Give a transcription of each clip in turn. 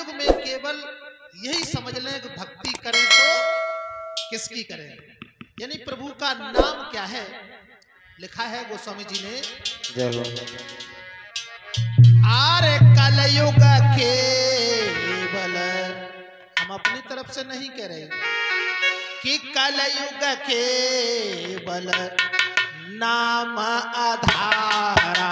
युग में केवल यही समझ लें कि भक्ति करें तो किसकी करें, यानी प्रभु का नाम क्या है। लिखा है गोस्वामी जी ने, आरे कलयुग केवल, हम अपनी तरफ से नहीं कह रहे कि कलयुग केवल नाम आधारा,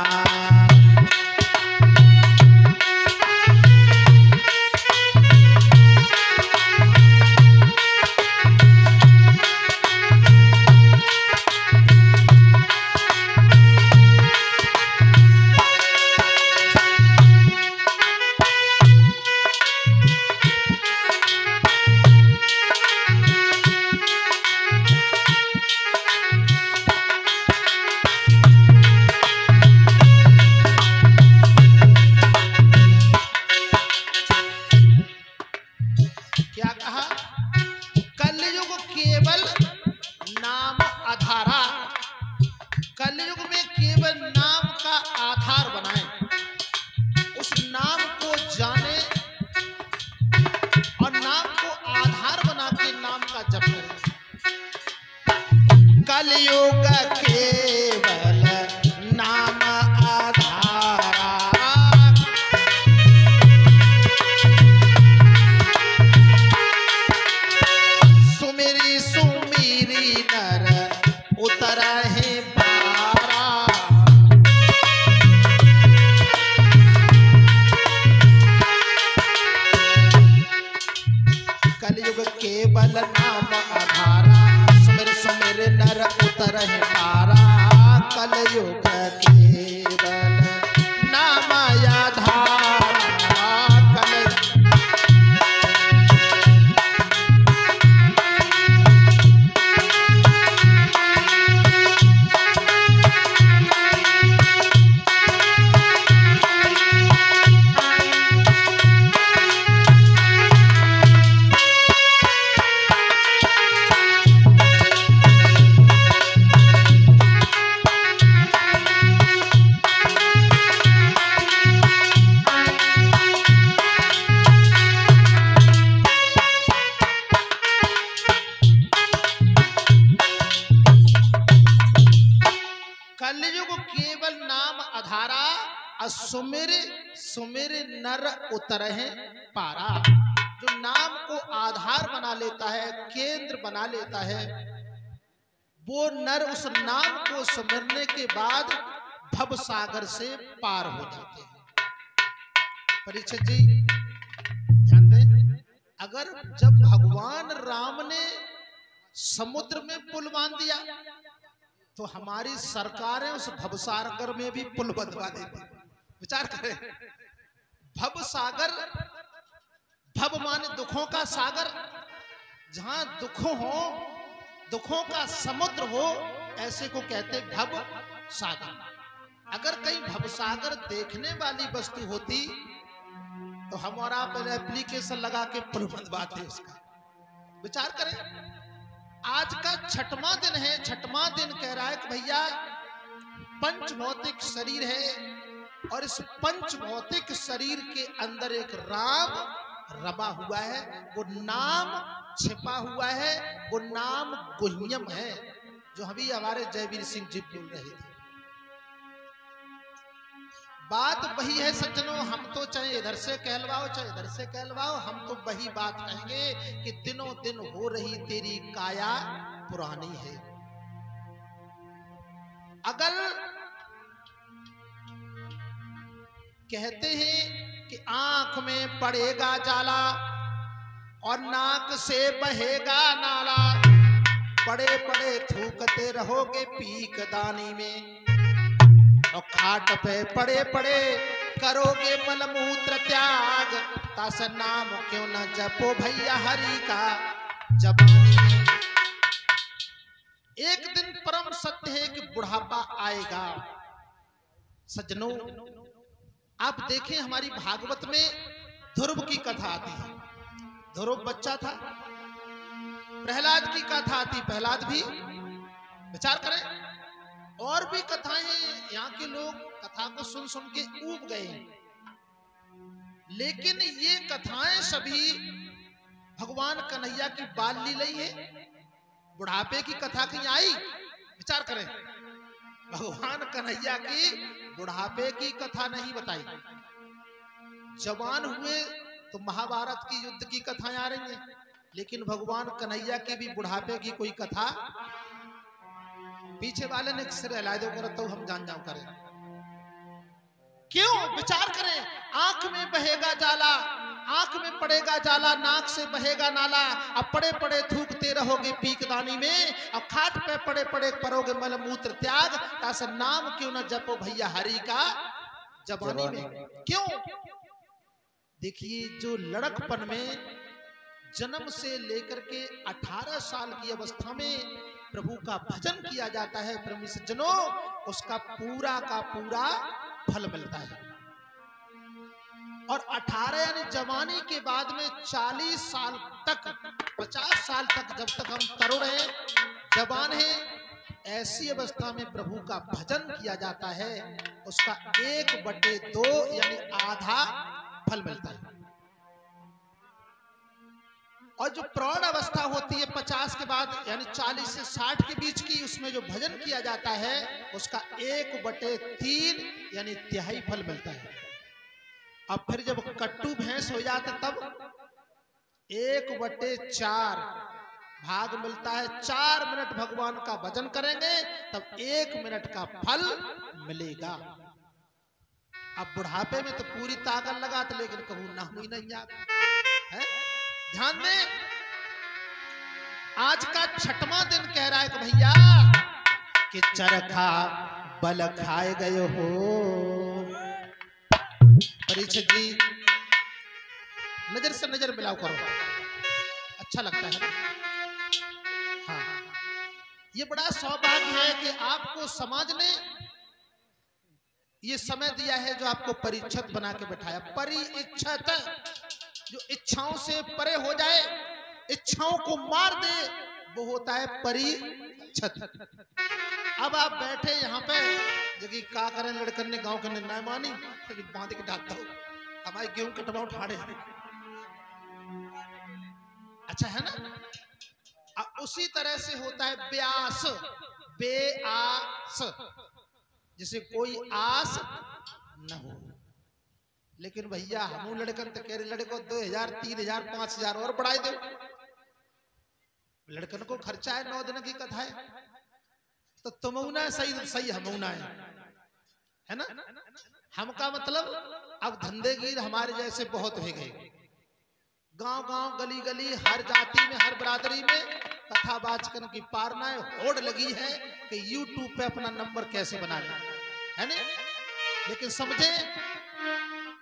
कलयुग केवल नाम आधारा, सुमिरी सुमिरी नर उतरहि पारा, कलयुग केवल नाम आधारा, सुमिर नर उतरहि पारा, कलयुग केवल नाम आधारा, सुमिर सुमिर नर उतरहि पारा। जो नाम को आधार बना लेता है, केंद्र बना लेता है, वो नर उस नाम को सुमिरने के बाद भव सागर से पार हो जाते हैं। परीक्षित जी ध्यान दें, अगर जब भगवान राम ने समुद्र में पुल बांध दिया तो हमारी सरकारें उस भवसागर में भी पुल बंधवा देती। विचार करें, भव सागर, भव माने दुखों का सागर, जहां दुखों हो, दुखों का समुद्र हो, ऐसे को कहते भव सागर। अगर कहीं भव सागर देखने वाली वस्तु होती तो हमारा पहले एप्लीकेशन लगा के पुल बंधवाते उसका। विचार करें, आज का छठवां दिन है, छठवां दिन कह रहा है कि भैया पंच भौतिक शरीर है और इस पंच भौतिक शरीर के अंदर एक राम रबा हुआ है, वो नाम छिपा हुआ है, वो नाम गुह्यम है, जो अभी हमारे जयवीर सिंह जी बोल रहे थे। बात वही है सज्जनों, हम तो चाहे इधर से कहलवाओ चाहे इधर से कहलवाओ, हम तो वही बात कहेंगे कि दिनों दिन हो रही तेरी काया पुरानी है। अगर कहते हैं कि आंख में पड़ेगा जाला और नाक से बहेगा नाला, पड़े पड़े थूकते रहोगे पीक दानी में, और खाट पे पड़े पड़े करोगे मलमूत्र त्याग, तास नाम क्यों न जपो भैया हरि का जबानी में। एक दिन परम सत्य है कि बुढ़ापा आएगा। सज्जनों आप देखें, हमारी भागवत में ध्रुव की कथा आती है। ध्रुव बच्चा था, प्रहलाद की कथा आती, प्रहलाद भी। विचार करें, और भी कथाएं, यहाँ के लोग कथा को सुन सुन के ऊब गए हैं। लेकिन ये कथाएं सभी भगवान कन्हैया की बाल लीला है। बुढ़ापे की कथा कहीं आई? विचार करें, भगवान कन्हैया की बुढ़ापे की कथा नहीं बताई। जवान हुए तो महाभारत की युद्ध की कथाएं आ रही हैं, लेकिन भगवान कन्हैया की भी बुढ़ापे की कोई कथा। पीछे वाले ने सिर हिला दो कर तो हम जान जाओ करें क्यों? विचार करें, आंख में बहेगा जाला, आंख में पड़ेगा जाला, नाक से बहेगा नाला, अब पड़े पड़े थूकते रहोगे पीकदानी में, अब खाट पे पड़े पड़े परोगे मलमूत्र त्याग, ऐसा नाम क्यों न जपो भैया हरि का जवानी में। क्यों? देखिए, जो लड़कपन में जन्म से लेकर के 18 साल की अवस्था में प्रभु का भजन किया जाता है प्रेमी सज्जनों, उसका पूरा का पूरा फल मिलता है। और 18 यानी जवानी के बाद में 40 साल तक, 50 साल तक, जब तक हम तरुण हैं, जवान हैं, ऐसी अवस्था में प्रभु का भजन किया जाता है, उसका 1/2 यानी आधा फल मिलता है। और जो प्रौढ़ अवस्था होती है 50 के बाद यानी 40 से 60 के बीच की, उसमें जो भजन किया जाता है उसका 1/3 यानी तिहाई फल मिलता है। अब फिर जब कट्टू भैंस हो जाता तब 1/4 भाग मिलता है। 4 मिनट भगवान का भजन करेंगे तब 1 मिनट का फल मिलेगा। अब बुढ़ापे में तो पूरी ताकत लगाते, लेकिन कहूं नाम ही नहीं आता है। ध्यान दें, आज का 6वां दिन कह रहा है कि भैया कि चरखा बल खाए गए हो। परीक्षित जी, नजर से नजर मिलाओ करो, अच्छा लगता है ना? हाँ, ये बड़ा सौभाग्य है कि आपको समाज ने ये समय दिया है जो आपको परीक्षित बना के बैठाया। परिच्छत, जो इच्छाओं से परे हो जाए, इच्छाओं को मार दे, वो होता है परिच्छत। अब आप बैठे यहाँ पे, जबकि का करें लड़कन ने गांव के निर्णय मानी, बांध के डालता हो हमारे गेहूं कटवा उठाड़े। अच्छा है ना? उसी तरह से होता है ब्यास, बेआस, जिसे कोई आस न हो। लेकिन भैया हम लड़कन तो कह रहे लड़को 2000, 3000, 5000 और बढ़ाई दो। लड़कन को खर्चा है, 9 दिन की कथा है, तो तुमौना सही सही हमौना है ना? हमका मतलब अब धंधेगीर हमारे जैसे बहुत हो गए। गांव गांव, गली गली, हर जाति में, हर बरादरी में कथावाचकन की पारना होड़ लगी है कि YouTube पे अपना नंबर कैसे बना ले, है ना? लेकिन समझे,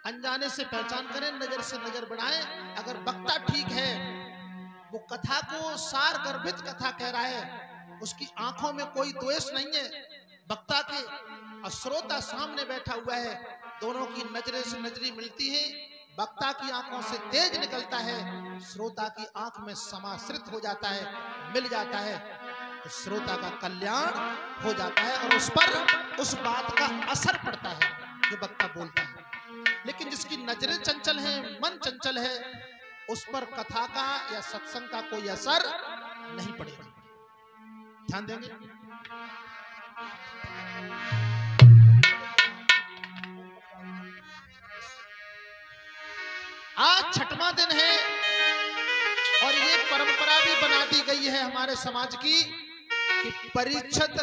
अनजाने से पहचान करें, नजर से नजर बढ़ाएं। अगर वक्ता ठीक है, वो कथा को सार गर्भित कथा कह रहा है, उसकी आंखों में कोई द्वेष नहीं है वक्ता के, और श्रोता सामने बैठा हुआ है, दोनों की नजरें से नजरी मिलती है, वक्ता की आंखों से तेज निकलता है, श्रोता की आंख में समाश्रित हो जाता है, मिल जाता है, तो श्रोता का कल्याण हो जाता है और उस पर उस बात का असर पड़ता है जो वक्ता बोलता है। लेकिन जिसकी नजरें चंचल हैं, मन चंचल है, उस पर कथा का या सत्संग का कोई असर नहीं पड़ेगा। ध्यान देंगे। आज 6वां दिन है और ये परंपरा भी बना दी गई है हमारे समाज की कि परीक्षित